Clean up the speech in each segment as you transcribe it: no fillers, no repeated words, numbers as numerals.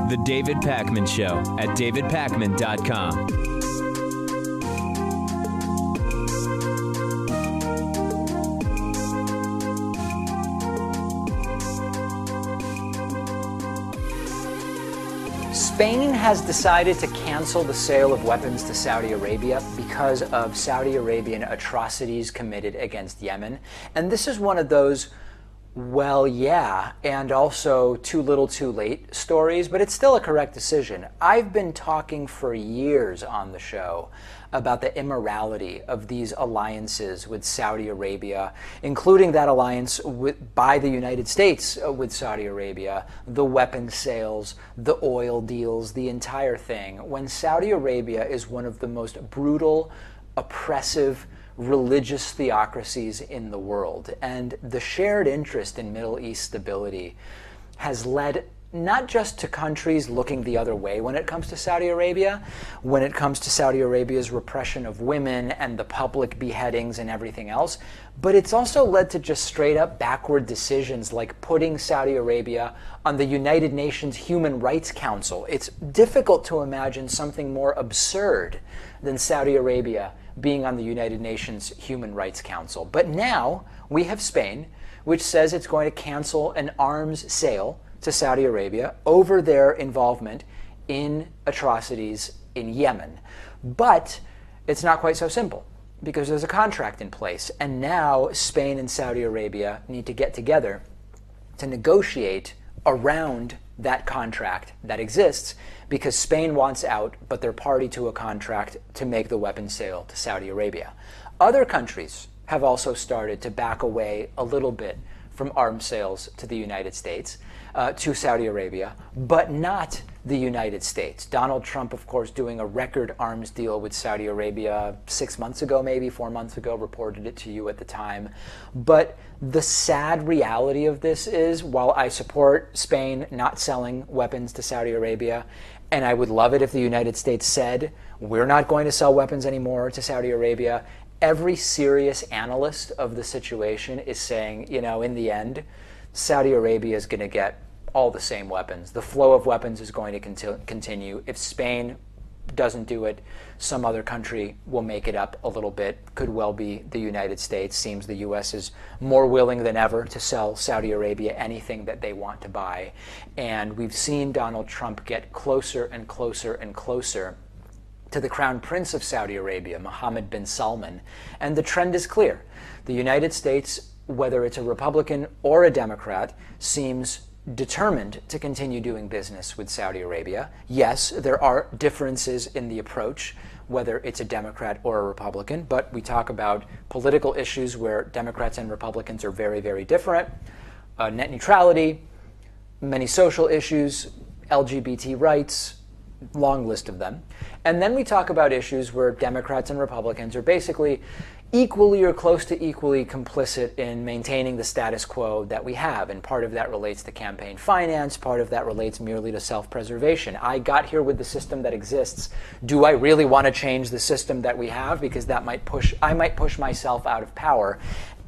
The David Pakman Show at davidpakman.com. Spain has decided to cancel the sale of weapons to Saudi Arabia because of Saudi Arabian atrocities committed against Yemen. And this is one of those, well, yeah, and also too little too late stories, but it's still a correct decision. I've been talking for years on the show about the immorality of these alliances with Saudi Arabia, including that alliance by the United States with Saudi Arabia, the weapons sales, the oil deals, the entire thing. When Saudi Arabia is one of the most brutal, oppressive, religious theocracies in the world. And the shared interest in Middle East stability has led not just to countries looking the other way when it comes to Saudi Arabia, when it comes to Saudi Arabia's repression of women and the public beheadings and everything else, but it's also led to just straight up backward decisions like putting Saudi Arabia on the United Nations Human Rights Council. It's difficult to imagine something more absurd than Saudi Arabia being on the United Nations Human Rights Council. But now we have Spain, which says it's going to cancel an arms sale to Saudi Arabia over their involvement in atrocities in Yemen. But it's not quite so simple because there's a contract in place, and now Spain and Saudi Arabia need to get together to negotiate around that contract that exists because Spain wants out, but they're party to a contract to make the weapons sale to Saudi Arabia. Other countries have also started to back away a little bit from arms sales to the United States, to Saudi Arabia, but not the United States. Donald Trump, of course, doing a record arms deal with Saudi Arabia 6 months ago, maybe 4 months ago, reported it to you at the time. But the sad reality of this is, while I support Spain not selling weapons to Saudi Arabia, and I would love it if the United States said, we're not going to sell weapons anymore to Saudi Arabia, every serious analyst of the situation is saying, you know, in the end, Saudi Arabia is going to get all the same weapons. The flow of weapons is going to continue. If Spain doesn't do it, some other country will make it up a little bit. Could well be the United States. Seems the U.S. is more willing than ever to sell Saudi Arabia anything that they want to buy. And we've seen Donald Trump get closer and closer and closer to the Crown Prince of Saudi Arabia, Mohammed bin Salman. And the trend is clear. The United States, whether it's a Republican or a Democrat, seems determined to continue doing business with Saudi Arabia. Yes, there are differences in the approach, whether it's a Democrat or a Republican, but we talk about political issues where Democrats and Republicans are very, very different. Net neutrality, many social issues, LGBT rights, long list of them. And then we talk about issues where Democrats and Republicans are basically equally or close to equally complicit in maintaining the status quo that we have. And part of that relates to campaign finance, part of that relates merely to self-preservation. I got here with the system that exists. Do I really want to change the system that we have? Because that I might push myself out of power.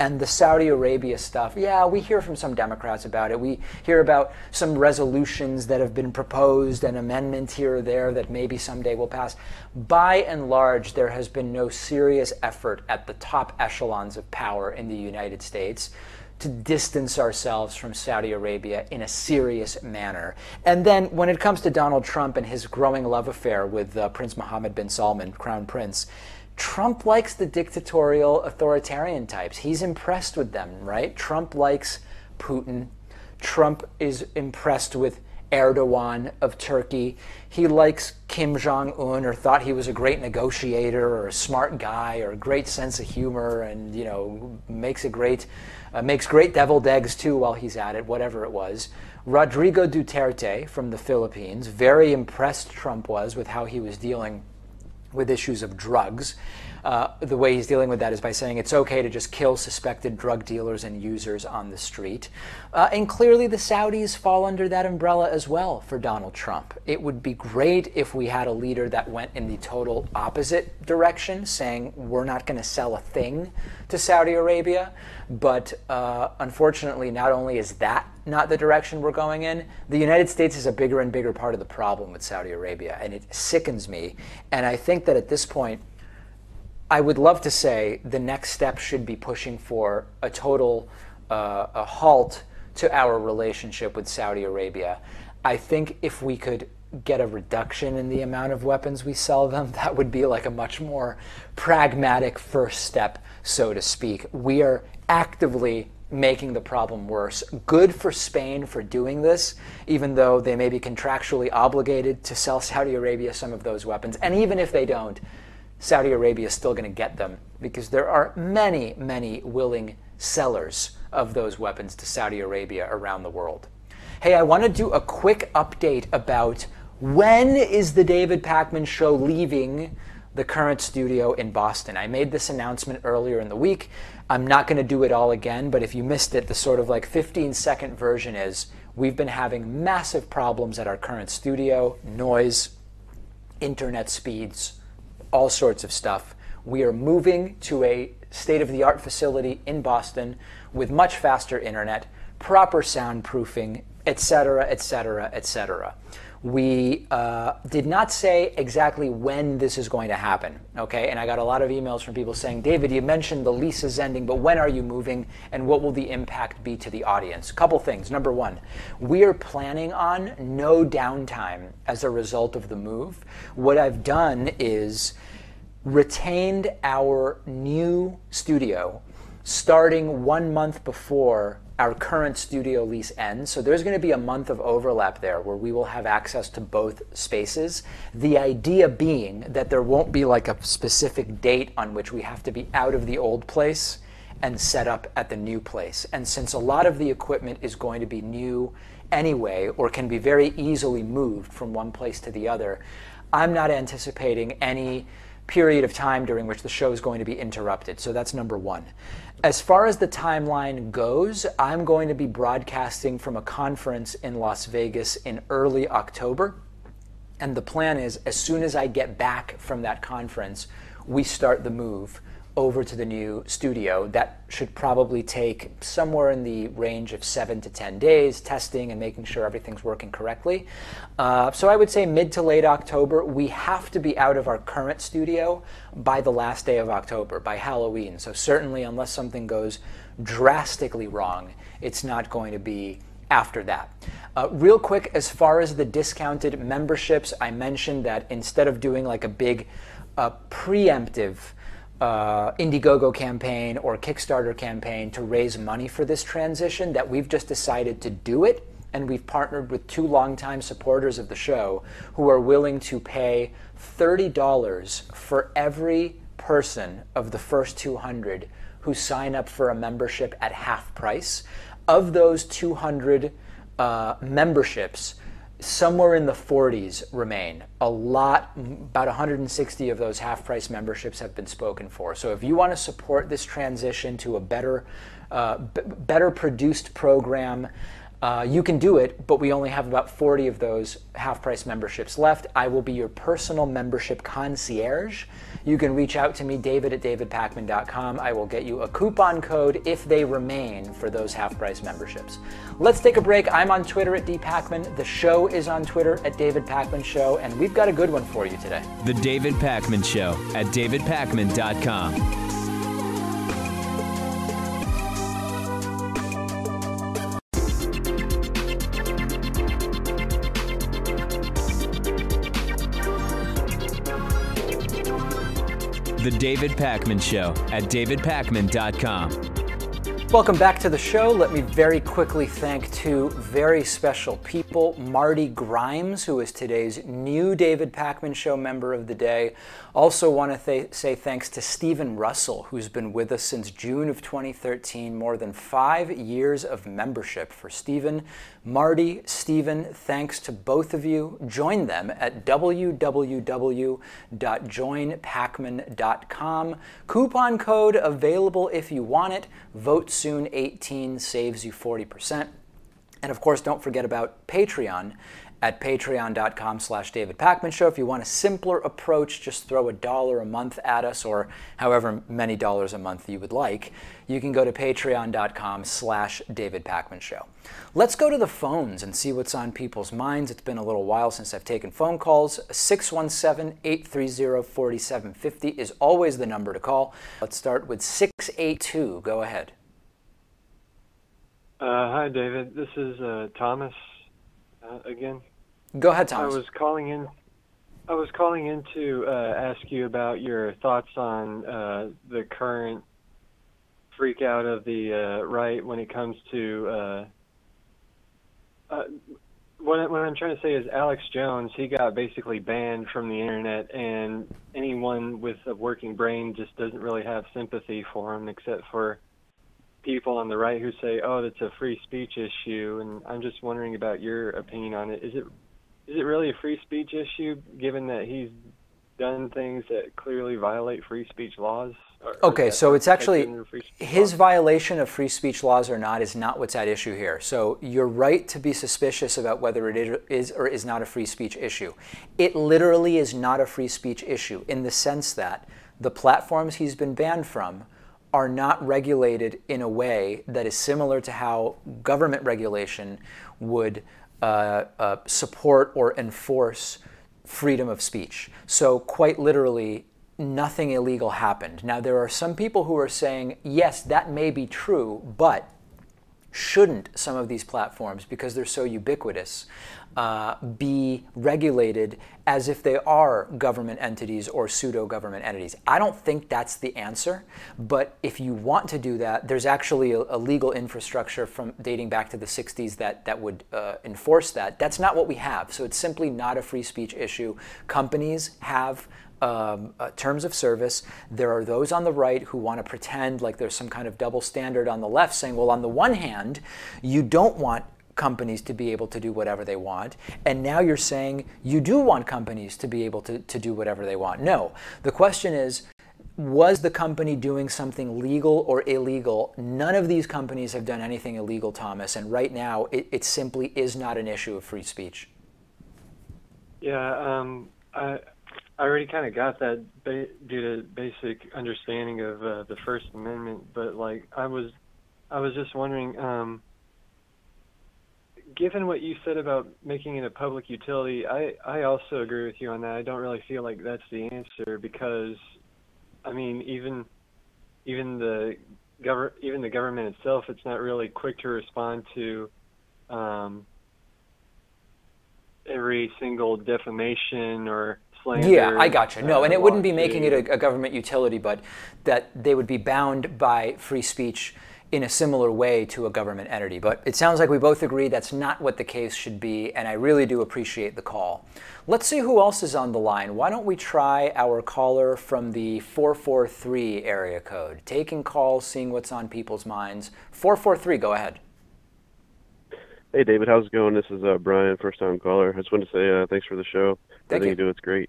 And the Saudi Arabia stuff, yeah, we hear from some Democrats about it. We hear about some resolutions that have been proposed, an amendment here or there that maybe someday will pass. By and large, there has been no serious effort at the top echelons of power in the United States to distance ourselves from Saudi Arabia in a serious manner. And then when it comes to Donald Trump and his growing love affair with Prince Mohammed bin Salman, Crown Prince, Trump likes the dictatorial authoritarian types. He's impressed with them, right? Trump likes Putin. Trump is impressed with Erdogan of Turkey. He likes Kim Jong-un, or thought he was a great negotiator or a smart guy or a great sense of humor, and, you know, makes great deviled eggs too while he's at it, whatever it was. Rodrigo Duterte from the Philippines, very impressed Trump was with how he was dealing with issues of drugs. the way he's dealing with that is by saying it's okay to just kill suspected drug dealers and users on the street. And clearly the Saudis fall under that umbrella as well for Donald Trump. It would be great if we had a leader that went in the total opposite direction, saying we're not going to sell a thing to Saudi Arabia. But unfortunately, not only is that not the direction we're going in, the United States is a bigger and bigger part of the problem with Saudi Arabia, and it sickens me. And I think that at this point, I would love to say the next step should be pushing for a total a halt to our relationship with Saudi Arabia. I think if we could get a reduction in the amount of weapons we sell them, that would be like a much more pragmatic first step, so to speak. We are actively making the problem worse. Good for Spain for doing this, even though they may be contractually obligated to sell Saudi Arabia some of those weapons. And even if they don't, Saudi Arabia is still going to get them because there are many, many willing sellers of those weapons to Saudi Arabia around the world. Hey, I want to do a quick update about when is the David Pakman Show leaving the current studio in Boston. I made this announcement earlier in the week. I'm not going to do it all again, but if you missed it, the sort of like 15-second version is we've been having massive problems at our current studio, noise, internet speeds, all sorts of stuff. We are moving to a state-of-the-art facility in Boston with much faster internet, proper soundproofing, etc., etc., etc. We did not say exactly when this is going to happen, okay? And I got a lot of emails from people saying, David, you mentioned the lease is ending, but when are you moving, and what will the impact be to the audience? Couple things. Number one, we are planning on no downtime as a result of the move. What I've done is retained our new studio starting 1 month before our current studio lease ends. So there's going to be a month of overlap there where we will have access to both spaces. The idea being that there won't be like a specific date on which we have to be out of the old place and set up at the new place. And since a lot of the equipment is going to be new anyway, or can be very easily moved from one place to the other, I'm not anticipating any period of time during which the show is going to be interrupted. So that's number one. As far as the timeline goes, I'm going to be broadcasting from a conference in Las Vegas in early October. And the plan is, as soon as I get back from that conference, we start the move over to the new studio. That should probably take somewhere in the range of 7 to 10 days, testing and making sure everything's working correctly. So I would say mid to late October. We have to be out of our current studio by the last day of October, by Halloween. So certainly, unless something goes drastically wrong, it's not going to be after that. Real quick, as far as the discounted memberships, I mentioned that instead of doing like a big preemptive Indiegogo campaign or Kickstarter campaign to raise money for this transition, that we've just decided to do it, and we've partnered with 2 longtime supporters of the show who are willing to pay $30 for every person of the first 200 who sign up for a membership at half price. Of those 200 memberships, somewhere in the 40s remain. A lot, about 160 of those half-price memberships have been spoken for. So if you want to support this transition to a better produced program, you can do it, but we only have about 40 of those half-price memberships left. I will be your personal membership concierge. You can reach out to me, david@davidpakman.com. I will get you a coupon code if they remain for those half-price memberships. Let's take a break. I'm on Twitter @dpakman. The show is on Twitter @davidpakmanshow, and we've got a good one for you today. The David Pakman Show @davidpakman.com. The David Pakman Show @davidpakman.com. Welcome back to the show. Let me very quickly thank two very special people. Marty Grimes, who is today's new David Pakman Show member of the day. Also want to say thanks to Stephen Russell, who's been with us since June of 2013, more than 5 years of membership. For Stephen, Marty, Stephen, thanks to both of you. Join them at www.joinpakman.com. Coupon code available if you want it. Vote soon 18 saves you 40%. And of course, don't forget about Patreon at patreon.com/David Pakman Show. If you want a simpler approach, just throw $1 a month at us, or however many dollars a month you would like. You can go to patreon.com/David Pakman Show. Let's go to the phones and see what's on people's minds. It's been a little while since I've taken phone calls. 617-830-4750 is always the number to call. Let's start with 682. Go ahead. Hi, David. This is Thomas again. Go ahead, Thomas. I was calling in to ask you about your thoughts on the current freak out of the right when it comes to what I'm trying to say is Alex Jones. He got basically banned from the internet, and anyone with a working brain just doesn't really have sympathy for him, except for people on the right who say, "Oh, that's a free speech issue." And I'm just wondering about your opinion on it. Is it really a free speech issue, given that he's done things that clearly violate free speech laws? Okay, so it's actually his violation of free speech laws or not is not what's at issue here. So you're right to be suspicious about whether it is or is not a free speech issue. It literally is not a free speech issue in the sense that the platforms he's been banned from are not regulated in a way that is similar to how government regulation would support or enforce freedom of speech. So quite literally, nothing illegal happened. Now, there are some people who are saying, yes, that may be true, but shouldn't some of these platforms, because they're so ubiquitous, be regulated as if they are government entities or pseudo-government entities? I don't think that's the answer, but if you want to do that, there's actually a legal infrastructure from dating back to the 60s that would enforce that. That's not what we have, so it's simply not a free speech issue. Companies have terms of service. There are those on the right who want to pretend like there's some kind of double standard on the left, saying, well, on the one hand, you don't want companies to be able to do whatever they want, and now you're saying you do want companies to be able to do whatever they want. No. The question is, was the company doing something legal or illegal? None of these companies have done anything illegal, Thomas, and right now it simply is not an issue of free speech. Yeah, I already kind of got that due to basic understanding of the First Amendment, but like I was just wondering, given what you said about making it a public utility, I also agree with you on that. I don't really feel like that's the answer, because I mean, even the government itself, it's not really quick to respond to every single defamation or slander. Yeah, I gotcha. No, and it wouldn't be making it a government utility, but that they would be bound by free speech in a similar way to a government entity. But it sounds like we both agree that's not what the case should be, and I really do appreciate the call. Let's see who else is on the line. Why don't we try our caller from the 443 area code? Taking calls, seeing what's on people's minds. 443, go ahead. Hey, David, how's it going? This is Brian, first-time caller. I just wanted to say thanks for the show. Thank you do, it's great.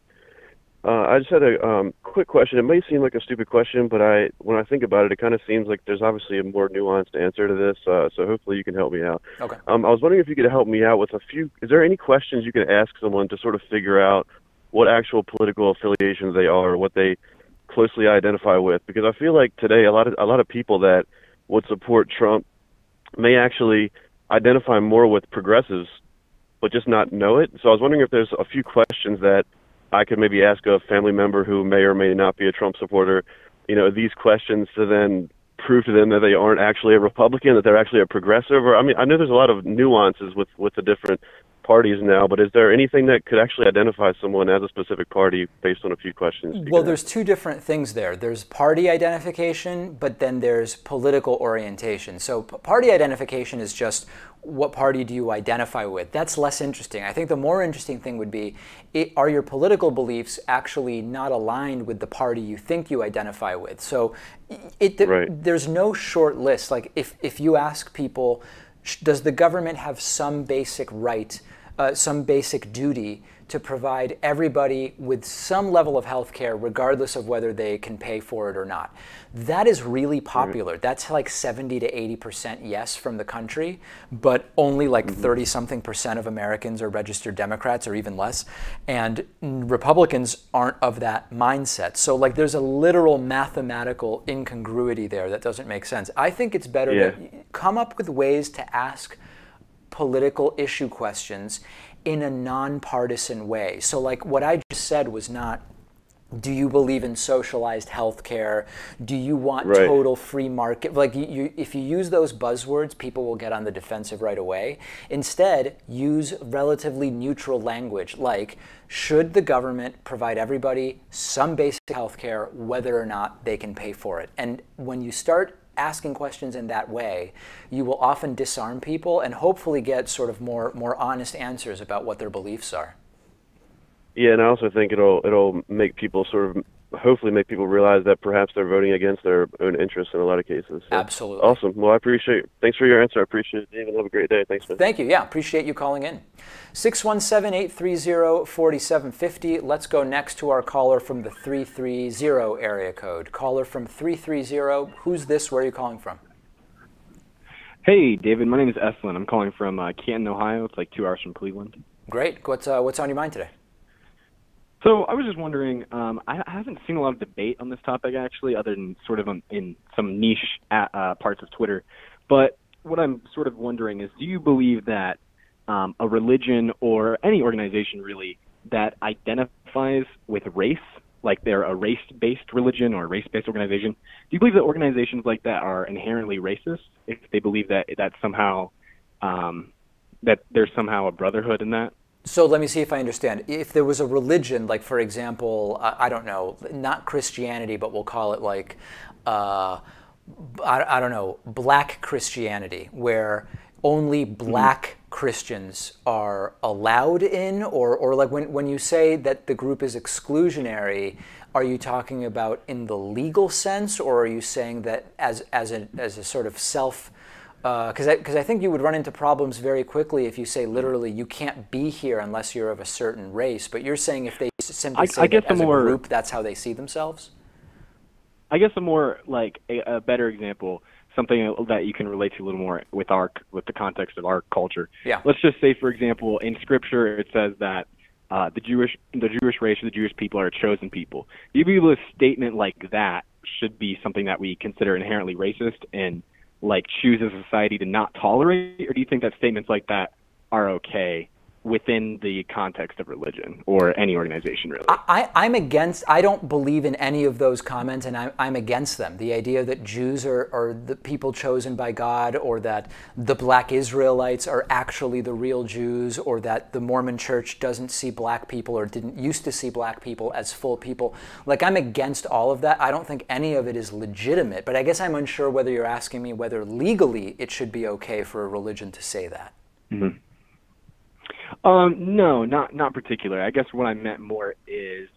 I just had a quick question. It may seem like a stupid question, but when I think about it, it kind of seems like there's obviously a more nuanced answer to this, so hopefully you can help me out. Okay. I was wondering if you could help me out with a few. Is there any questions you can ask someone to sort of figure out what actual political affiliations they are, or what they closely identify with? Because I feel like today a lot of people that would support Trump may actually identify more with progressives, but just not know it. So I was wondering if there's a few questions that I could maybe ask a family member who may or may not be a Trump supporter, these questions to then prove to them that they aren't actually a Republican, that they're actually a progressive. Or I mean, I know there's a lot of nuances with the different parties now, but is there anything that could actually identify someone as a specific party based on a few questions? Well, there's two different things there. There's party identification, but then there's political orientation. So party identification is just what party do you identify with? That's less interesting. I think the more interesting thing would be, are your political beliefs actually not aligned with the party you think you identify with? So there's no short list. Like if you ask people, does the government have some basic right, some basic duty to provide everybody with some level of health care regardless of whether they can pay for it or not? That is really popular. That's like 70 to 80% yes from the country, but only like 30-something% of Americans are registered Democrats or even less. And Republicans aren't of that mindset. So like there's a literal mathematical incongruity there that doesn't make sense. I think it's better to come up with ways to ask political issue questions in a nonpartisan way. So like what I just said was not, do you believe in socialized health care? Do you want total free market? Like if you use those buzzwords, people will get on the defensive right away. Instead, use relatively neutral language like, should the government provide everybody some basic health care whether or not they can pay for it? And when you start asking questions in that way, you will often disarm people and hopefully get sort of more honest answers about what their beliefs are. Yeah, and I also think it'll make people hopefully make people realize that perhaps they're voting against their own interests in a lot of cases. So, absolutely. Awesome. Well, thanks for your answer. I appreciate it, David. Have a great day. Thanks, man. Thank you. Yeah, appreciate you calling in. 617-830-4750. Let's go next to our caller from the 330 area code. Caller from 330. Who's this? Where are you calling from? Hey, David. My name is Eslin. I'm calling from Canton, Ohio. It's like 2 hours from Cleveland. Great. What's on your mind today? So I was just wondering, I haven't seen a lot of debate on this topic, actually, other than sort of in some niche parts of Twitter. But what I'm sort of wondering is, do you believe that a religion or any organization, really, that identifies with race, like they're a race-based religion or a race-based organization, do you believe that organizations like that are inherently racist if they believe that somehow that there's somehow a brotherhood in that? So let me see if I understand. If there was a religion, like for example, I don't know, not Christianity, but we'll call it like, I don't know, Black Christianity, where only Black Christians are allowed in, or like when you say that the group is exclusionary, are you talking about in the legal sense, or are you saying that as a sort of self? Because I think you would run into problems very quickly if you say literally you can't be here unless you're of a certain race. But you're saying if they simply say that as a group, that's how they see themselves? I guess a more like a better example, something that you can relate to a little more with the context of our culture. Yeah. Let's just say, for example, in Scripture it says that the Jewish race or the Jewish people are a chosen people. Do you believe a statement like that should be something that we consider inherently racist and like choose as a society to not tolerate, or do you think that statements like that are okay within the context of religion or any organization, really? I don't believe in any of those comments, and I'm against them. The idea that Jews are the people chosen by God, or that the Black Israelites are actually the real Jews, or that the Mormon Church doesn't see Black people or didn't used to see Black people as full people. Like, I'm against all of that. I don't think any of it is legitimate, but I guess I'm unsure whether you're asking me whether legally it should be okay for a religion to say that. Mm-hmm. No, not particularly. I guess what I meant more is,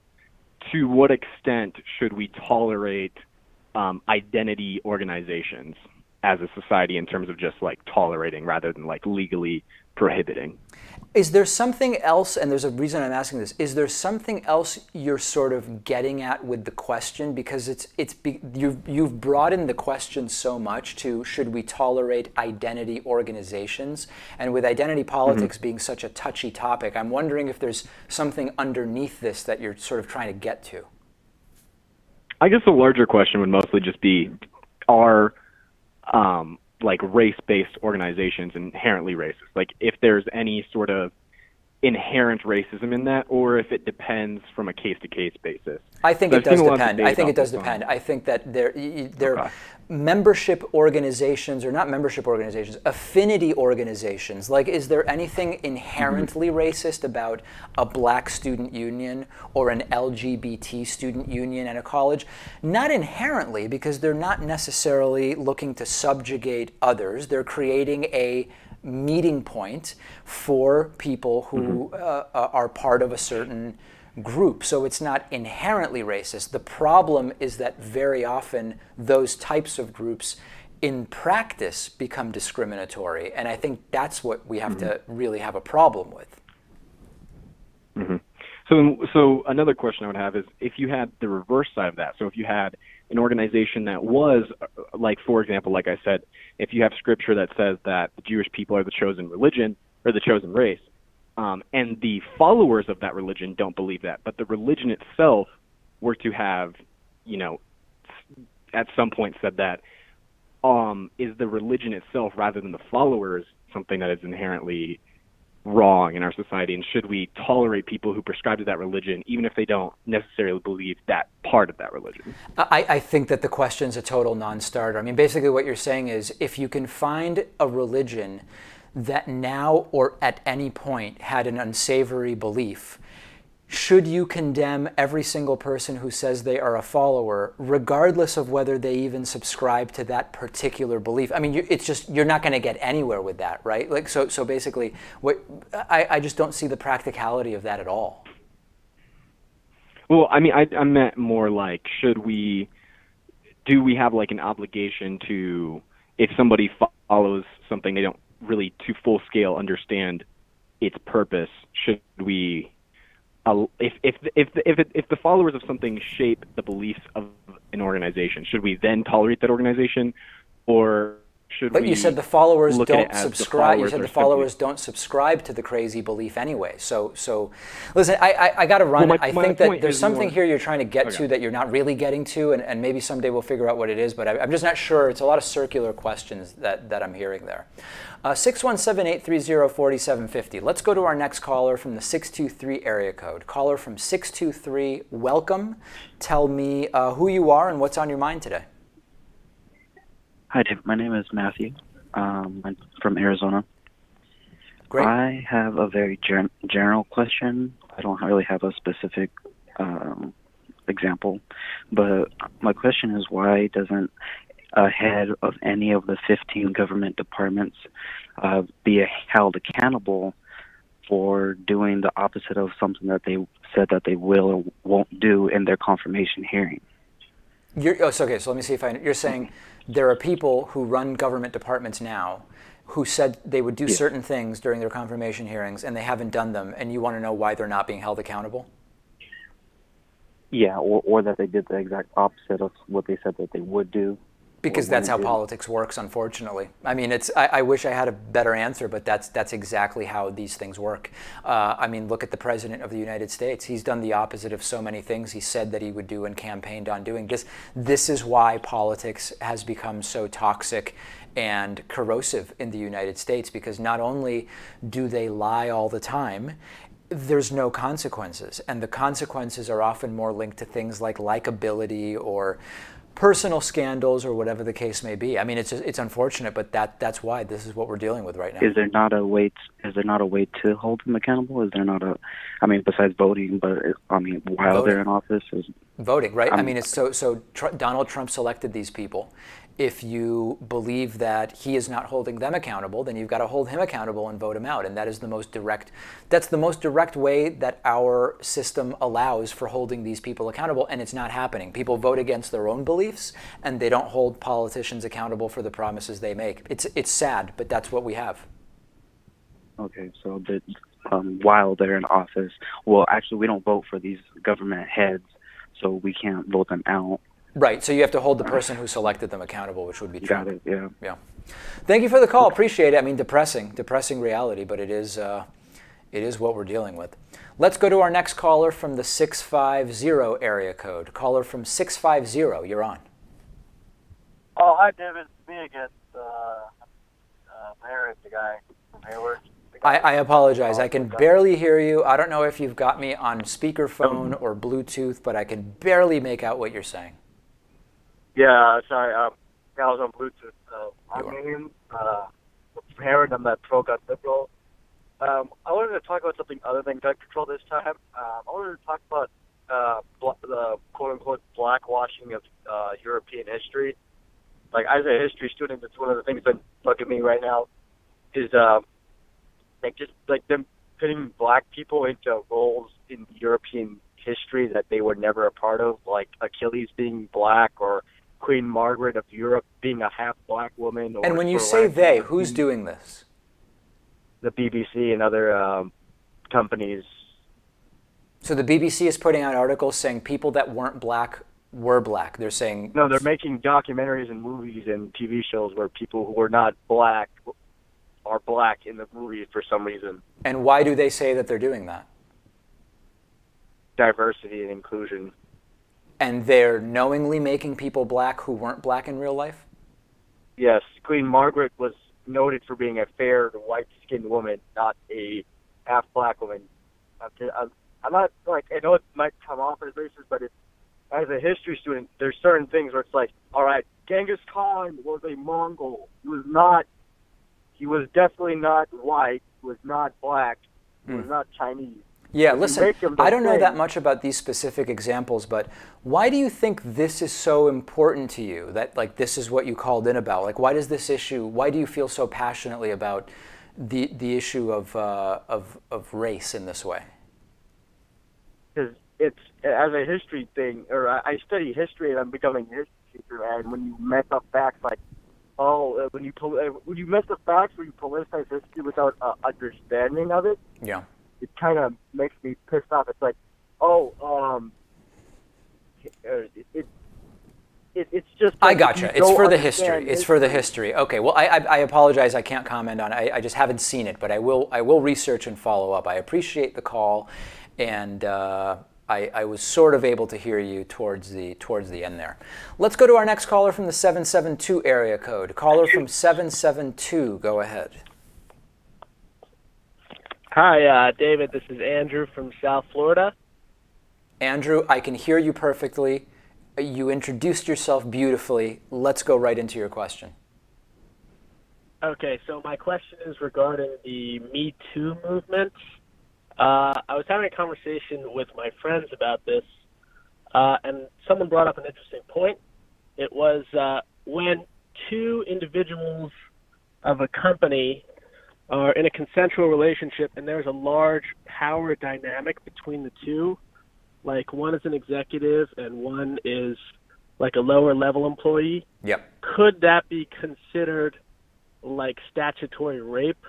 to what extent should we tolerate identity organizations as a society in terms of just like tolerating rather than like legally prohibiting? Is there something else, and there's a reason I'm asking this, is there something else you're sort of getting at with the question? Because you've broadened the question so much to, should we tolerate identity organizations? And with identity politics being such a touchy topic, I'm wondering if there's something underneath this that you're sort of trying to get to. I guess the larger question would mostly just be, are like race-based organizations inherently racist? Like, if there's any sort of inherent racism in that, or if it depends from a case-to-case basis. I think So it does depend. I think it does this depend. on- I think that there Okay. membership organizations, or not membership organizations, affinity organizations. Like, is there anything inherently racist about a black student union or an LGBT student union at a college? Not inherently, because they're not necessarily looking to subjugate others. They're creating a meeting point for people who are part of a certain group. So it's not inherently racist. The problem is that very often those types of groups in practice become discriminatory. And I think that's what we have to really have a problem with. So another question I would have is, if you had the reverse side of that, so if you had an organization that was, like, for example, like I said, if you have scripture that says that the Jewish people are the chosen religion or the chosen race, and the followers of that religion don't believe that, but the religion itself were to have, you know, at some point said that, is the religion itself rather than the followers something that is inherently wrong in our society, and should we tolerate people who prescribe to that religion even if they don't necessarily believe that part of that religion? I think that the question's a total non-starter. I mean, basically what you're saying is, if you can find a religion that now or at any point had an unsavory belief, should you condemn every single person who says they are a follower, regardless of whether they even subscribe to that particular belief? I mean, it's just, you're not going to get anywhere with that, right? Like, so basically, I just don't see the practicality of that at all. Well, I mean, I meant more like, do we have like an obligation to, if somebody follows something they don't really to full scale understand its purpose, should we, if the followers of something shape the beliefs of an organization, should we then tolerate that organization, or should but we? You said the followers don't don't subscribe. You said the followers don't subscribe to the crazy belief anyway. So listen, I got to run. Well, I think that there's something more, here you're trying to get to that you're not really getting to, and maybe someday we'll figure out what it is. But I'm just not sure. It's a lot of circular questions that I'm hearing there. 617-830-4750. Let's go to our next caller from the 623 area code. Caller from 623, welcome. Tell me who you are and what's on your mind today. Hi, Dave. My name is Matthew. I'm from Arizona. Great. I have a very general question. I don't really have a specific example, but my question is, why doesn't a head of any of the 15 government departments be held accountable for doing the opposite of something that they said that they will or won't do in their confirmation hearing? Okay, so let me see if you're saying there are people who run government departments now who said they would do certain things during their confirmation hearings and they haven't done them, and you want to know why they're not being held accountable? Yeah, or that they did the exact opposite of what they said that they would do. Because that's how politics works, unfortunately. I mean, I wish I had a better answer, but that's exactly how these things work. I mean, look at the President of the United States. He's done the opposite of so many things he said that he would do and campaigned on doing. This is why politics has become so toxic and corrosive in the United States, because not only do they lie all the time, there's no consequences. And the consequences are often more linked to things like likability or personal scandals or whatever the case may be. I mean, it's unfortunate, but that's why this is what we're dealing with right now. Is there not a way to hold them accountable? Is there not I mean, besides voting, but while they're in office, voting, right? I mean, it's Donald Trump selected these people. If you believe that he is not holding them accountable, then you've got to hold him accountable and vote him out. And that is the most direct way that our system allows for holding these people accountable, and it's not happening. People vote against their own beliefs, and they don't hold politicians accountable for the promises they make. It's sad, but that's what we have. Okay, so that while they're in office, well, actually, we don't vote for these government heads, so we can't vote them out. Right, so you have to hold the person who selected them accountable, which would be Trump. Got it, yeah. Yeah. Thank you for the call. Appreciate it. I mean, depressing reality, but it is what we're dealing with. Let's go to our next caller from the 650 area code. Caller from 650, you're on. Oh, hi, David. It's me again. Harris, the guy from Hayward. I apologize. I can barely hear you. I don't know if you've got me on speakerphone or Bluetooth, but I can barely make out what you're saying. Yeah, sorry. I was on Bluetooth. I'm Naeem, parent. I'm that pro-gun liberal. I wanted to talk about something other than gun control this time. I wanted to talk about the quote-unquote blackwashing of European history. Like, as a history student, that's one of the things that bugging me right now is them putting black people into roles in European history that they were never a part of, like Achilles being black or Queen Margaret of Europe being a half-black woman. And when you say they, who's doing this? The BBC and other companies. So the BBC is putting out articles saying people that weren't black were black. They're saying... No, they're making documentaries and movies and TV shows where people who are not black are black in the movie for some reason. And why do they say that they're doing that? Diversity and inclusion. And they're knowingly making people black who weren't black in real life? Yes. Queen Margaret was noted for being a fair, white-skinned woman, not a half-black woman. I'm not, like, I know it might come off as racist, but as a history student, there's certain things where it's like, all right, Genghis Khan was a Mongol. He was definitely not white. He was not black. He was not Chinese. Yeah, listen, I don't know that much about these specific examples, but why do you think this is so important to you, that, like, this is what you called in about? Like, why does this issue, why do you feel so passionately about the issue of race in this way? Because it's, as a history thing, or I study history and I'm becoming a history teacher, and when you mess up facts like, when you mess up facts or you politicize history without understanding of it, yeah, it kind of makes me pissed off. It's like, it's just... I gotcha. It's for the history. It's for the history. Okay, well, I apologize. I can't comment on it. I just haven't seen it, but I will research and follow up. I appreciate the call, and I was sort of able to hear you towards the end there. Let's go to our next caller from the 772 area code. Caller from 772, go ahead. Hi, David. This is Andrew from South Florida. Andrew, I can hear you perfectly. You introduced yourself beautifully. Let's go right into your question. Okay, so my question is regarding the Me Too movement. I was having a conversation with my friends about this, and someone brought up an interesting point. It was when two individuals of a company are in a consensual relationship and there's a large power dynamic between the two, like one is an executive and one is like a lower level employee. Yep. Could that be considered like statutory rape,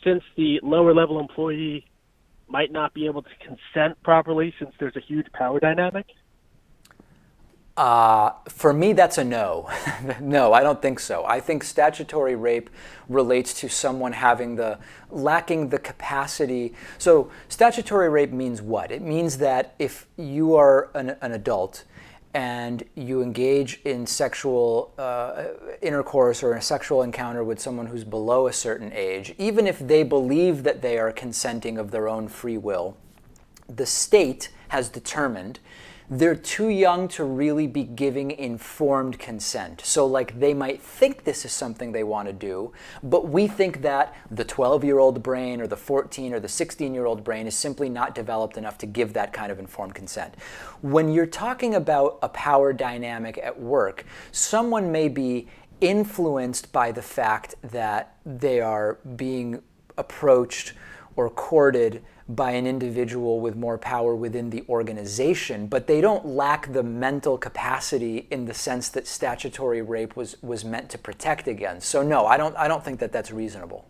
since the lower level employee might not be able to consent properly since there's a huge power dynamic? For me, that's a no. No, I don't think so. I think statutory rape relates to someone lacking the capacity. So statutory rape means what? It means that if you are an adult and you engage in sexual intercourse or a sexual encounter with someone who's below a certain age, even if they believe that they are consenting of their own free will, the state has determined they're too young to really be giving informed consent. So, like, they might think this is something they want to do, but we think that the 12-year-old brain or the 14 or the 16-year-old brain is simply not developed enough to give that kind of informed consent. When you're talking about a power dynamic at work, someone may be influenced by the fact that they are being approached or courted by an individual with more power within the organization, but they don't lack the mental capacity in the sense that statutory rape was meant to protect against. So no, I don't think that that's reasonable.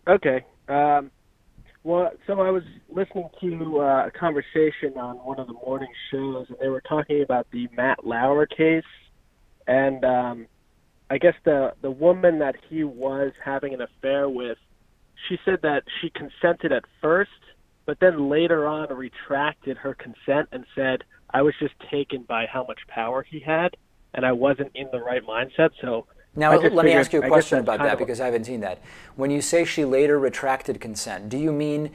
Okay. Well, so I was listening to a conversation on one of the morning shows, and they were talking about the Matt Lauer case, and I guess the woman that he was having an affair with, she said that she consented at first, but then later on retracted her consent and said, I was just taken by how much power he had, and I wasn't in the right mindset, so Now, let me ask you a I question guess that's about kind that of because I haven't seen that. When you say she later retracted consent, do you mean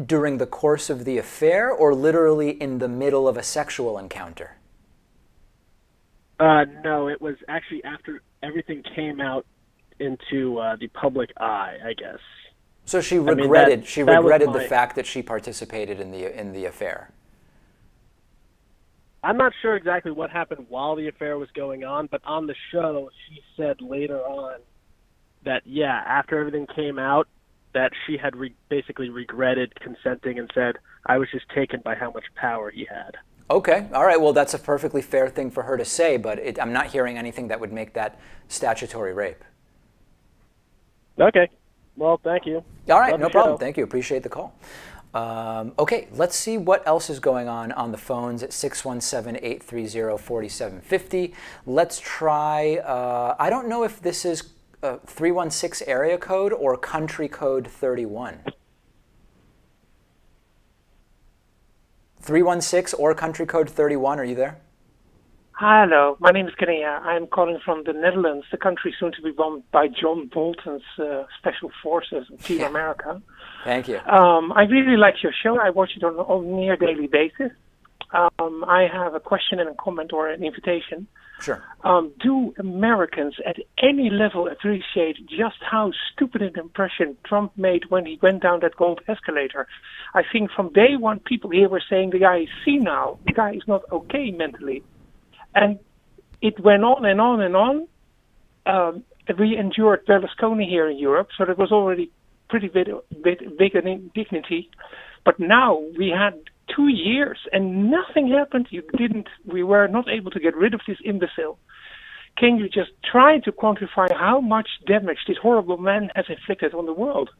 during the course of the affair or literally in the middle of a sexual encounter? No, it was actually after everything came out into the public eye, I guess. So she regretted the my... fact that she participated in the affair. I'm not sure exactly what happened while the affair was going on, but on the show she said later on that, yeah, after everything came out, that she had basically regretted consenting and said, I was just taken by how much power he had. Okay, all right, well, that's a perfectly fair thing for her to say, but I'm not hearing anything that would make that statutory rape. Okay, well, thank you. All right, Love no the problem. show. Thank you. Appreciate the call. Okay, let's see what else is going on the phones at 617-830-4750. Let's try, I don't know if this is 316 area code or country code 31. 316 or country code 31, are you there? Hello, my name is Kenia. I'm calling from the Netherlands, the country soon to be bombed by John Bolton's Special Forces, Team America. Thank you. I really like your show. I watch it on a near daily basis. I have a question and a comment or an invitation. Sure. Do Americans at any level appreciate just how stupid an impression Trump made when he went down that gold escalator? I think from day one, people here were saying the guy is senile, the guy is not okay mentally. And it went on and on and on. We endured Berlusconi here in Europe, so that was already pretty big an indignity. But now we had 2 years and nothing happened. We were not able to get rid of this imbecile. Can you just try to quantify how much damage this horrible man has inflicted on the world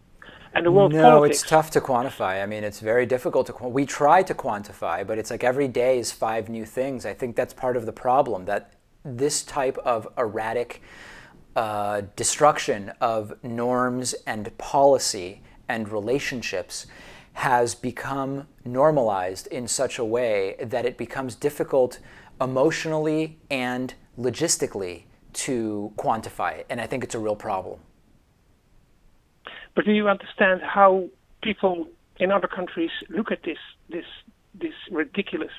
and the world No, politics? it's tough to quantify. I mean, it's very difficult to quantify. We try to quantify, but it's like every day is 5 new things. I think that's part of the problem, that this type of erratic destruction of norms and policy and relationships has become normalized in such a way that it becomes difficult emotionally and logistically to quantify it. And I think it's a real problem. But do you understand how people in other countries look at this ridiculous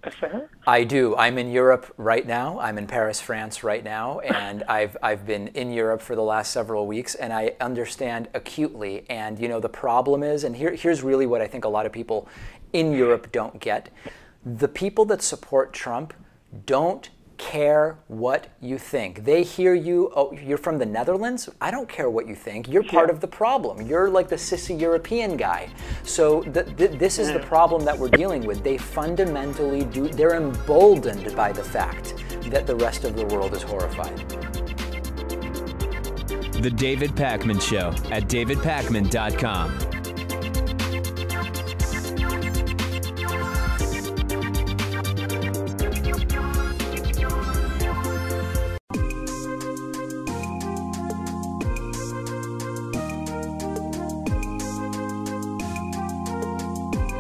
affair? I do. I'm in Europe right now. I'm in Paris, France right now, and I've been in Europe for the last several weeks, and I understand acutely. And you know, the problem is, and here's really what I think a lot of people in Europe don't get: the people that support Trump don't care what you think. They hear you, oh, you're from the Netherlands? I don't care what you think. You're part of the problem. You're like the sissy European guy. So this is the problem that we're dealing with. They fundamentally they're emboldened by the fact that the rest of the world is horrified. The David Pakman Show at davidpakman.com.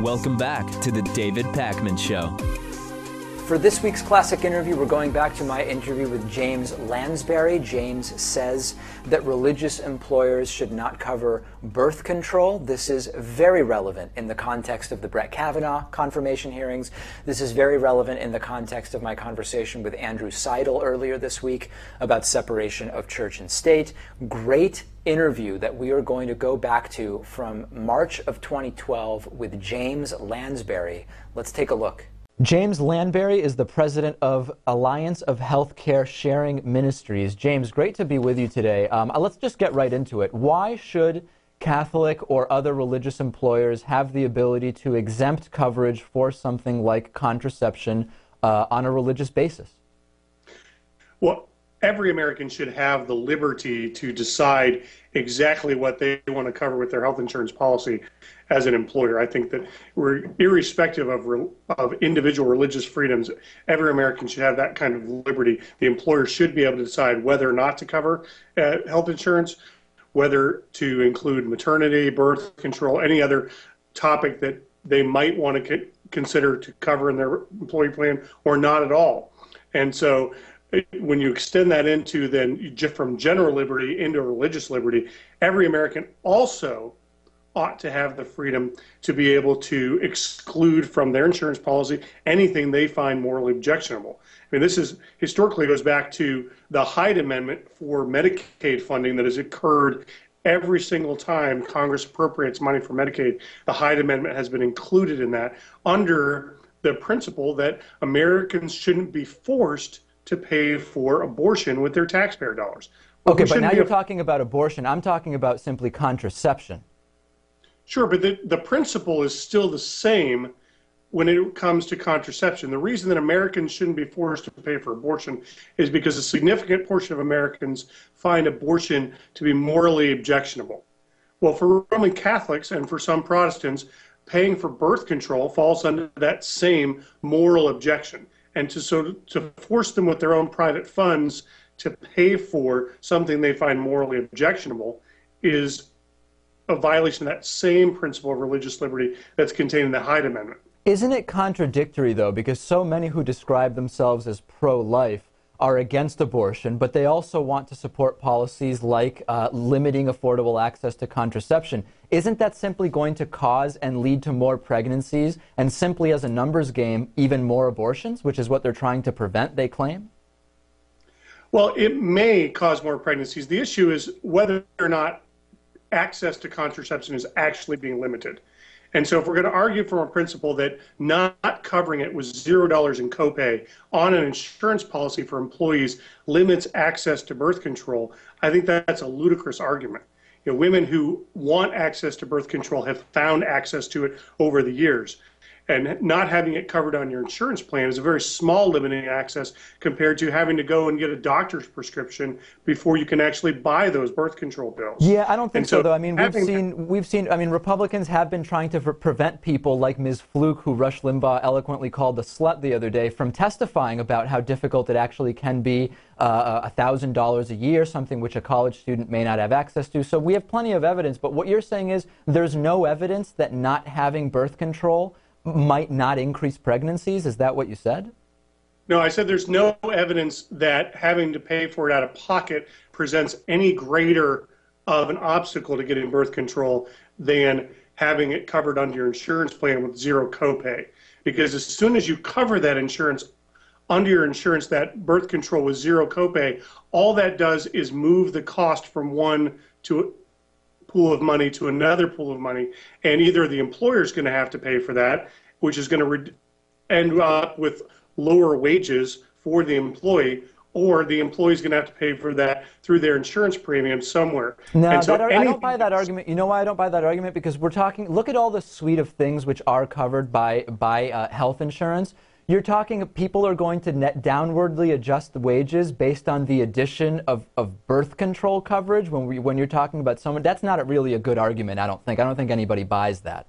Welcome back to the David Pakman Show. For this week's classic interview, we're going back to my interview with James Lansberry. James says that religious employers should not cover birth control. This is very relevant in the context of the Brett Kavanaugh confirmation hearings. This is very relevant in the context of my conversation with Andrew Seidel earlier this week about separation of church and state. Great interview that we are going to go back to from March of 2012 with James Lansberry. Let's take a look. James Lansberry is the president of Alliance of Healthcare Sharing Ministries. James, great to be with you today. Let's just get right into it. Why should Catholic or other religious employers have the ability to exempt coverage for something like contraception on a religious basis? Well, every American should have the liberty to decide exactly what they want to cover with their health insurance policy as an employer. I think that we're irrespective of individual religious freedoms, every American should have that kind of liberty. The employer should be able to decide whether or not to cover health insurance, whether to include maternity, birth control, any other topic that they might want to consider to cover in their employee plan, or not at all. And so when you extend that into then from general liberty into religious liberty, every American also ought to have the freedom to be able to exclude from their insurance policy anything they find morally objectionable. I mean, this is historically goes back to the Hyde Amendment for Medicaid funding that has occurred every single time Congress appropriates money for Medicaid. The Hyde Amendment has been included in that under the principle that Americans shouldn't be forced to pay for abortion with their taxpayer dollars. Okay, but now you're talking about abortion. I'm talking about simply contraception. Sure, but the principle is still the same when it comes to contraception. The reason that Americans shouldn't be forced to pay for abortion is because a significant portion of Americans find abortion to be morally objectionable. Well, for Roman Catholics and for some Protestants, paying for birth control falls under that same moral objection. And to force them with their own private funds to pay for something they find morally objectionable is a violation of that same principle of religious liberty that's contained in the Hyde Amendment. Isn't it contradictory, though, because so many who describe themselves as pro-life are against abortion, but they also want to support policies like limiting affordable access to contraception? Isn't that simply going to cause and lead to more pregnancies and simply as a numbers game, even more abortions, which is what they're trying to prevent, they claim? Well, it may cause more pregnancies. The issue is whether or not access to contraception is actually being limited. And so if we're going to argue from a principle that not covering it with $0 in copay on an insurance policy for employees limits access to birth control, I think that's a ludicrous argument. You know, women who want access to birth control have found access to it over the years. And not having it covered on your insurance plan is a very small limiting access compared to having to go and get a doctor's prescription before you can actually buy those birth control pills. Yeah, I don't think so, though. I mean, we've seen, I mean, Republicans have been trying to prevent people like Ms. Fluke, who Rush Limbaugh eloquently called a slut the other day, from testifying about how difficult it actually can be, $1,000 a year, something which a college student may not have access to. So we have plenty of evidence, but what you're saying is there's no evidence that not having birth control might not increase pregnancies? Is that what you said? No, I said there's no evidence that having to pay for it out of pocket presents any greater of an obstacle to getting birth control than having it covered under your insurance plan with zero copay. Because as soon as you cover that insurance under your insurance, that birth control with zero copay, all that does is move the cost from one to pool of money to another pool of money, and either the employer is going to have to pay for that, which is going to end up with lower wages for the employee, or the employee is going to have to pay for that through their insurance premium somewhere. No, I don't buy that argument. You know why I don't buy that argument? Because we're talking, look at all the suite of things which are covered by health insurance. You're talking people are going to net downwardly adjust the wages based on the addition of birth control coverage when you're talking about someone. That's not really a good argument, I don't think. I don't think anybody buys that.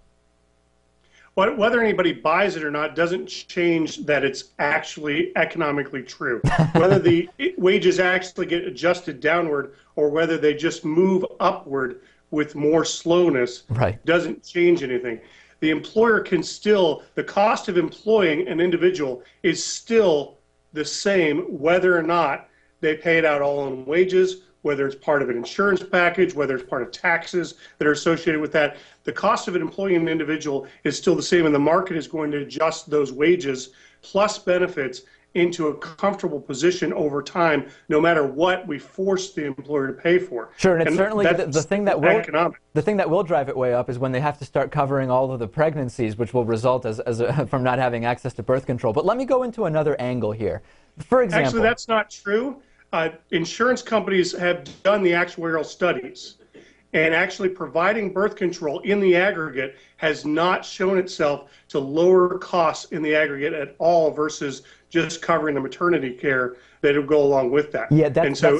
Whether anybody buys it or not doesn't change that it's actually economically true. Whether the wages actually get adjusted downward or whether they just move upward with more slowness doesn't change anything. The employer can still, the cost of employing an individual is still the same whether or not they pay it out all in wages, whether it's part of an insurance package, whether it's part of taxes that are associated with that. The cost of employing an individual is still the same, and the market is going to adjust those wages plus benefits into a comfortable position over time, no matter what we force the employer to pay for. Sure, and it's certainly the thing that will drive it way up is when they have to start covering all of the pregnancies, which will result from not having access to birth control. But let me go into another angle here. For example, actually, that's not true. Insurance companies have done the actuarial studies, and actually providing birth control in the aggregate has not shown itself to lower costs in the aggregate at all versus just covering the maternity care that would go along with that. Yeah,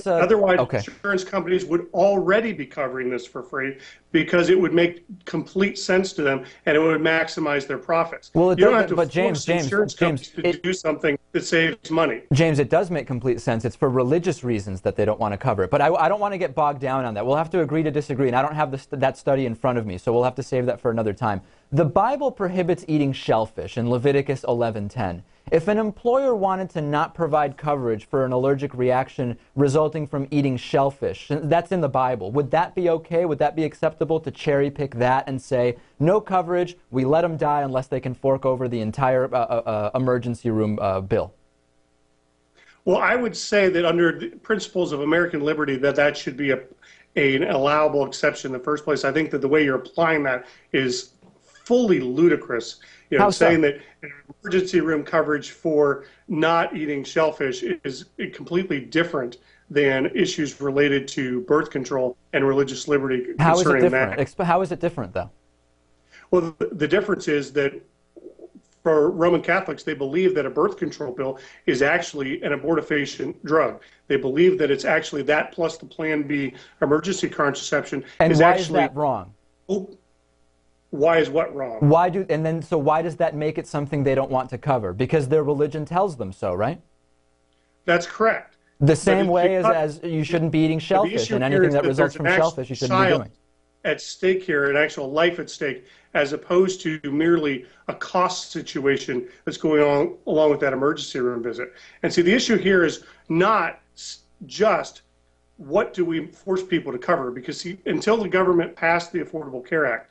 otherwise, insurance companies would already be covering this for free because it would make complete sense to them and it would maximize their profits. Well, you don't have to force insurance companies to do something that saves money. James, it does make complete sense. It's for religious reasons that they don't want to cover it. But I don't want to get bogged down on that. We'll have to agree to disagree, and I don't have that study in front of me, so we'll have to save that for another time. The Bible prohibits eating shellfish in Leviticus 11:10. If an employer wanted to not provide coverage for an allergic reaction resulting from eating shellfish, that's in the Bible, would that be okay? Would that be acceptable to cherry pick that and say, no coverage, we let them die unless they can fork over the entire emergency room bill? Well, I would say that under the principles of American liberty, that should be an allowable exception in the first place. I think that the way you're applying that is fully ludicrous. You know, saying that emergency room coverage for not eating shellfish is completely different than issues related to birth control and religious liberty concerning that. How is it different? How is it different, though? Well, the difference is that for Roman Catholics, they believe that a birth control pill is actually an abortifacient drug. They believe that it's actually that plus the Plan B emergency contraception. And why is that wrong? Why is what wrong? So why does that make it something they don't want to cover? Because their religion tells them so, right? That's correct. The same way as you shouldn't be eating shellfish, and anything that results from shellfish you shouldn't be doing. At stake here, an actual life at stake, as opposed to merely a cost situation that's going on along with that emergency room visit. And see, the issue here is not just what do we force people to cover, because see, until the government passed the Affordable Care Act,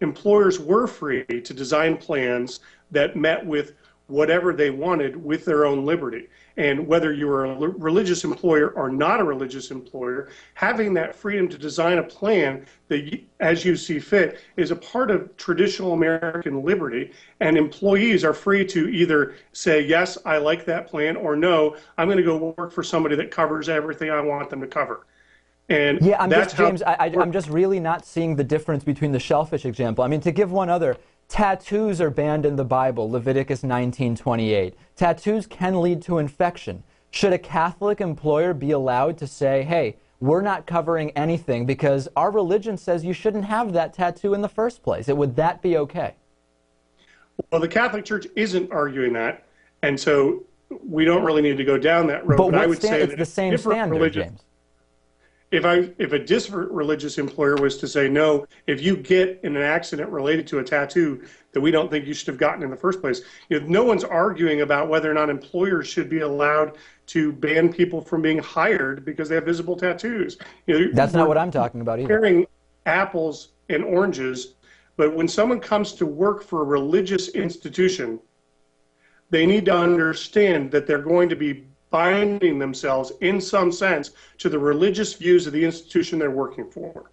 employers were free to design plans that met with whatever they wanted with their own liberty. And whether you were a religious employer or not a religious employer, having that freedom to design a plan that, as you see fit, is a part of traditional American liberty. And employees are free to either say, yes, I like that plan, or no, I'm going to go work for somebody that covers everything I want them to cover. And yeah, I'm just really not seeing the difference between the shellfish example. I mean, to give one other, tattoos are banned in the Bible, Leviticus 19:28. Tattoos can lead to infection. Should a Catholic employer be allowed to say, hey, we're not covering anything because our religion says you shouldn't have that tattoo in the first place? Would that be okay? Well, the Catholic Church isn't arguing that, and so we don't really need to go down that road. But I would say it's the same standard, James. If a different religious employer was to say, no, if you get in an accident related to a tattoo that we don't think you should have gotten in the first place, no one's arguing about whether or not employers should be allowed to ban people from being hired because they have visible tattoos. That's not what I'm talking about either. Comparing apples and oranges, but when someone comes to work for a religious institution, they need to understand that they're going to be binding themselves in some sense to the religious views of the institution they're working for.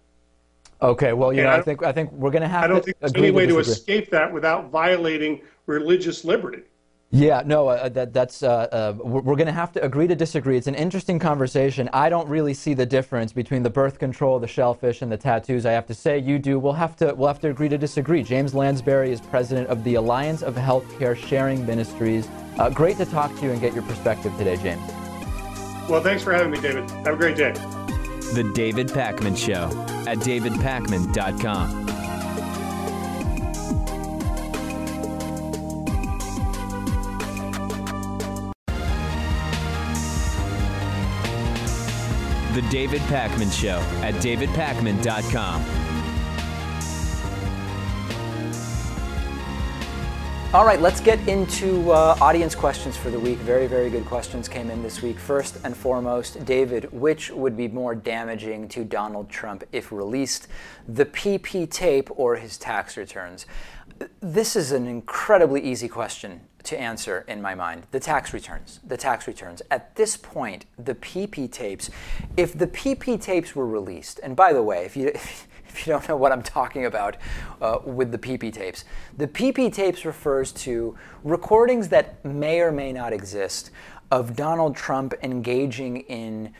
Okay, well, I think we're going to have to. I don't think there's any way to escape that without violating religious liberty. Yeah, no, we're going to have to agree to disagree. It's an interesting conversation. I don't really see the difference between the birth control, the shellfish, and the tattoos. I have to say, you do. We'll have to agree to disagree. James Lansberry is president of the Alliance of Healthcare Sharing Ministries. Great to talk to you and get your perspective today, James. Well, thanks for having me, David. Have a great day. The David Pakman Show at davidpakman.com. The David Pakman Show at davidpakman.com. All right, let's get into audience questions for the week. Very, very good questions came in this week. First and foremost, David, which would be more damaging to Donald Trump if released, the PP tape or his tax returns? This is an incredibly easy question to answer in my mind. The tax returns. The tax returns. At this point, the PP tapes, if the PP tapes were released, and by the way, if you don't know what I'm talking about with the PP tapes, the PP tapes refers to recordings that may or may not exist of Donald Trump engaging in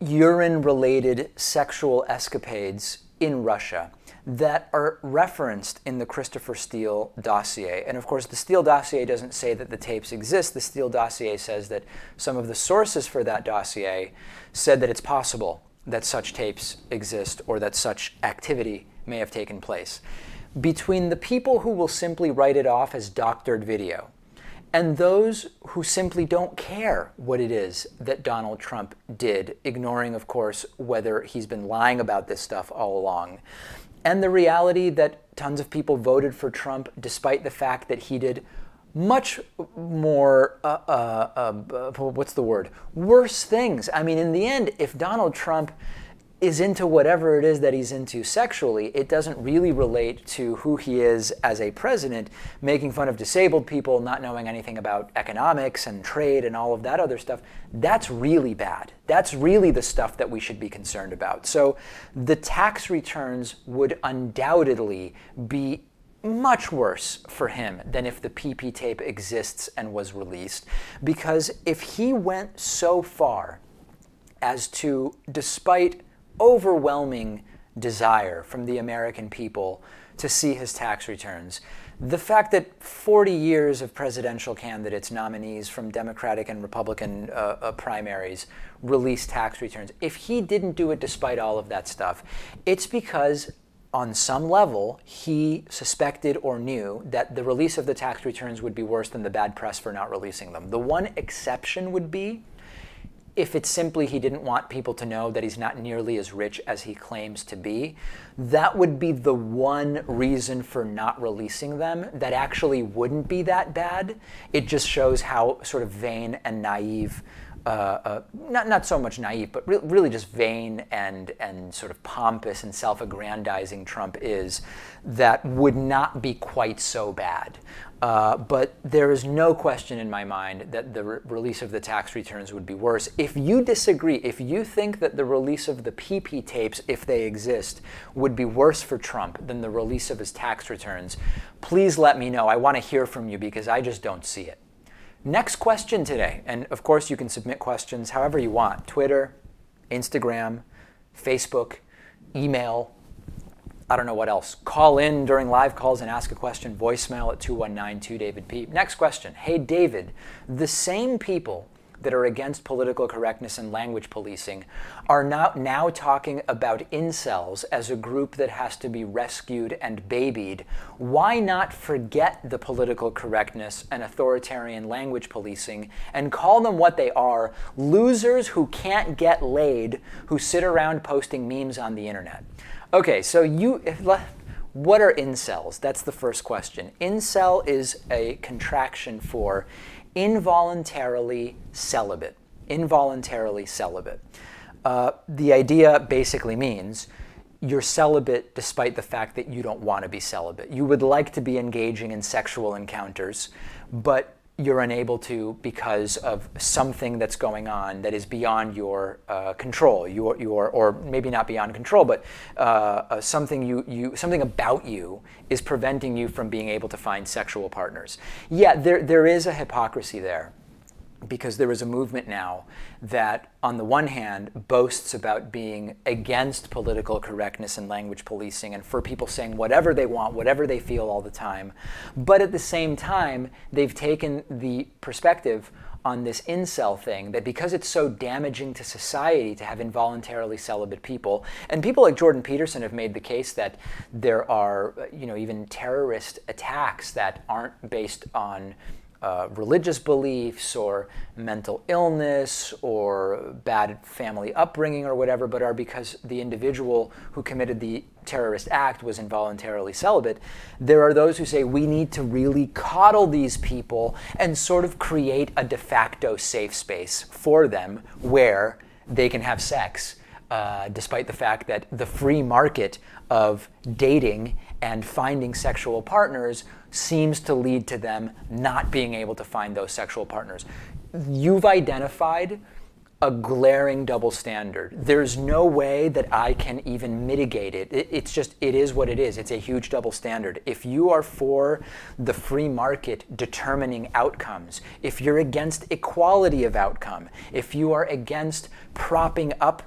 urine-related sexual escapades in Russia that are referenced in the Christopher Steele dossier. And of course, the Steele dossier doesn't say that the tapes exist. The Steele dossier says that some of the sources for that dossier said that it's possible that such tapes exist or that such activity may have taken place. Between the people who will simply write it off as doctored video and those who simply don't care what it is that Donald Trump did, ignoring, of course, whether he's been lying about this stuff all along, and the reality that tons of people voted for Trump despite the fact that he did much more, what's the word, worse things. I mean, in the end, if Donald Trump is into whatever it is that he's into sexually, it doesn't really relate to who he is as a president, making fun of disabled people, not knowing anything about economics and trade and all of that other stuff. That's really bad. That's really the stuff that we should be concerned about. So the tax returns would undoubtedly be much worse for him than if the PP tape exists and was released. Because if he went so far as to, despite overwhelming desire from the American people to see his tax returns, the fact that 40 years of presidential candidates, nominees from Democratic and Republican primaries released tax returns, if he didn't do it despite all of that stuff, it's because on some level he suspected or knew that the release of the tax returns would be worse than the bad press for not releasing them. The one exception would be if it's simply he didn't want people to know that he's not nearly as rich as he claims to be. That would be the one reason for not releasing them that actually wouldn't be that bad. It just shows how sort of vain and naive, not so much naive, but really just vain and sort of pompous and self-aggrandizing Trump is, that would not be quite so bad. But there is no question in my mind that the release of the tax returns would be worse. If you disagree, if you think that the release of the PP tapes, if they exist, would be worse for Trump than the release of his tax returns, please let me know. I want to hear from you because I just don't see it. Next question today, and of course you can submit questions however you want. Twitter, Instagram, Facebook, email, I don't know what else. Call in during live calls and ask a question. Voicemail at 219-2-DAVID-P. Next question. Hey, David, the same people that are against political correctness and language policing are now talking about incels as a group that has to be rescued and babied. Why not forget the political correctness and authoritarian language policing and call them what they are, losers who can't get laid, who sit around posting memes on the internet? Okay, so what are incels? That's the first question. Incel is a contraction for involuntarily celibate. Involuntarily celibate. The idea basically means you're celibate despite the fact that you don't want to be celibate. You would like to be engaging in sexual encounters, but you're unable to because of something that's going on that is beyond your control. Or maybe not beyond control, but something about you is preventing you from being able to find sexual partners. Yeah, there is a hypocrisy there, because there is a movement now that, on the one hand, boasts about being against political correctness and language policing and for people saying whatever they want, whatever they feel all the time. But at the same time, they've taken the perspective on this incel thing that because it's so damaging to society to have involuntarily celibate people, and people like Jordan Peterson have made the case that there are, even terrorist attacks that aren't based on religious beliefs or mental illness or bad family upbringing or whatever, but are because the individual who committed the terrorist act was involuntarily celibate. There are those who say we need to really coddle these people and sort of create a de facto safe space for them where they can have sex, despite the fact that the free market of dating and finding sexual partners seems to lead to them not being able to find those sexual partners. You've identified a glaring double standard. There's no way that I can even mitigate it. It is what it is. It's a huge double standard. If you are for the free market determining outcomes, if you're against equality of outcome, if you are against propping up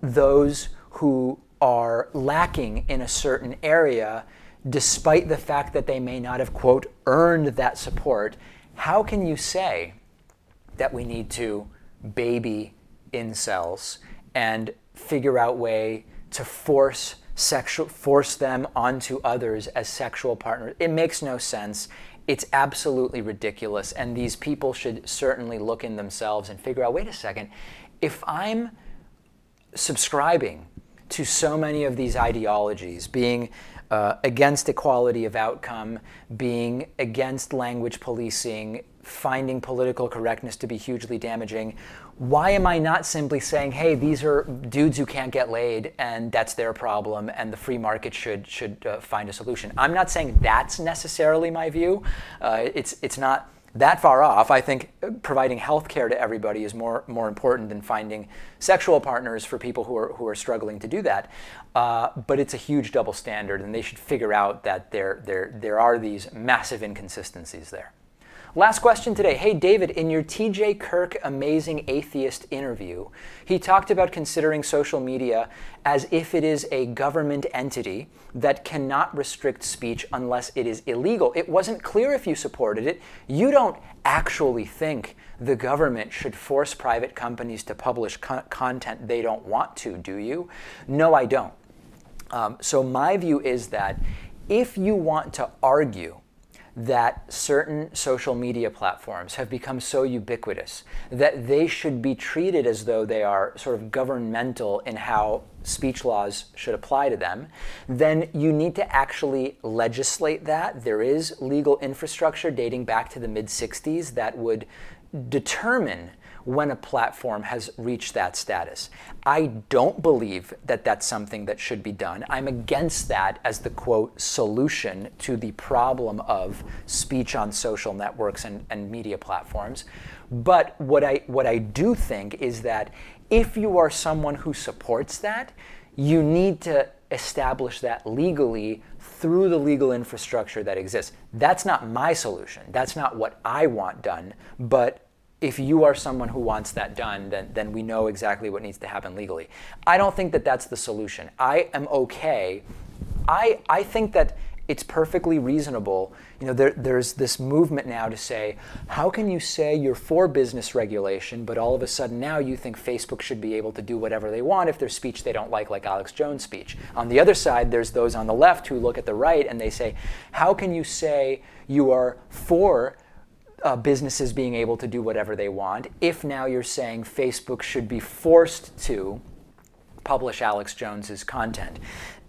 those who are lacking in a certain area, despite the fact that they may not have, quote, earned that support, how can you say that we need to baby incels and figure out way to force them onto others as sexual partners? It makes no sense. It's absolutely ridiculous. And these people should certainly look in themselves and figure out, wait a second, if I'm subscribing to so many of these ideologies, being against equality of outcome, being against language policing, finding political correctness to be hugely damaging, why am I not simply saying, hey, these are dudes who can't get laid and that's their problem and the free market should find a solution? I'm not saying that's necessarily my view. It's not that far off. I think providing health care to everybody is more important than finding sexual partners for people who are struggling to do that. But it's a huge double standard, and they should figure out that there are these massive inconsistencies there. Last question today. Hey, David, in your TJ Kirk Amazing Atheist interview, he talked about considering social media as if it is a government entity that cannot restrict speech unless it is illegal. It wasn't clear if you supported it. You don't actually think the government should force private companies to publish content they don't want to, do you? No, I don't. So my view is that if you want to argue that certain social media platforms have become so ubiquitous that they should be treated as though they are sort of governmental in how speech laws should apply to them, then you need to actually legislate that. There is legal infrastructure dating back to the mid-60s that would determine when a platform has reached that status. I don't believe that that's something that should be done. I'm against that as the, quote, solution to the problem of speech on social networks and media platforms. But what I do think is that if you are someone who supports that, you need to establish that legally through the legal infrastructure that exists. That's not my solution. That's not what I want done. But if you are someone who wants that done, then we know exactly what needs to happen legally. I don't think that that's the solution. I am okay. I think that it's perfectly reasonable. You know, there's this movement now to say, how can you say you're for business regulation, but all of a sudden now you think Facebook should be able to do whatever they want if there's speech they don't like Alex Jones' speech. On the other side, there's those on the left who look at the right and they say, how can you say you are for businesses being able to do whatever they want if now you're saying Facebook should be forced to publish Alex Jones's content?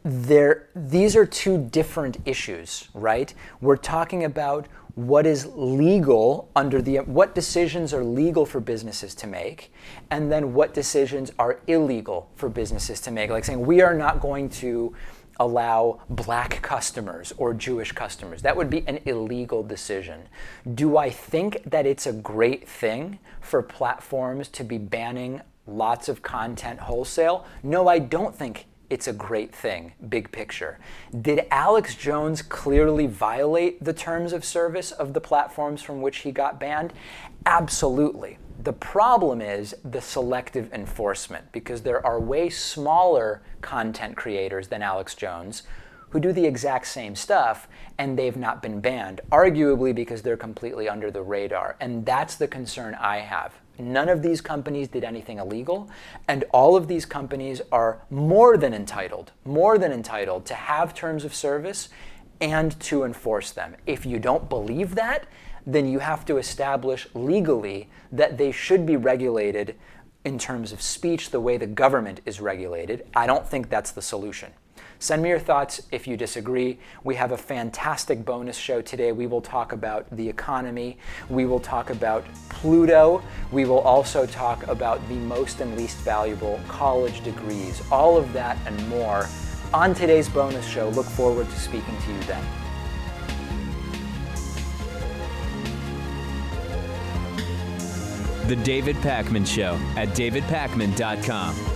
These are two different issues, right? We're talking about what is legal under what decisions are legal for businesses to make, and then what decisions are illegal for businesses to make. Like saying we are not going to allow black customers or Jewish customers. That would be an illegal decision. Do I think that it's a great thing for platforms to be banning lots of content wholesale? No, I don't think it's a great thing, big picture. Did Alex Jones clearly violate the terms of service of the platforms from which he got banned? Absolutely. The problem is the selective enforcement, because there are way smaller content creators than Alex Jones who do the exact same stuff and they've not been banned, arguably because they're completely under the radar. And that's the concern I have. None of these companies did anything illegal, and all of these companies are more than entitled to have terms of service and to enforce them. If you don't believe that, then you have to establish legally that they should be regulated in terms of speech the way the government is regulated. I don't think that's the solution. Send me your thoughts if you disagree. We have a fantastic bonus show today. We will talk about the economy. We will talk about Pluto. We will also talk about the most and least valuable college degrees. All of that and more on today's bonus show. Look forward to speaking to you then. The David Pakman Show at davidpakman.com.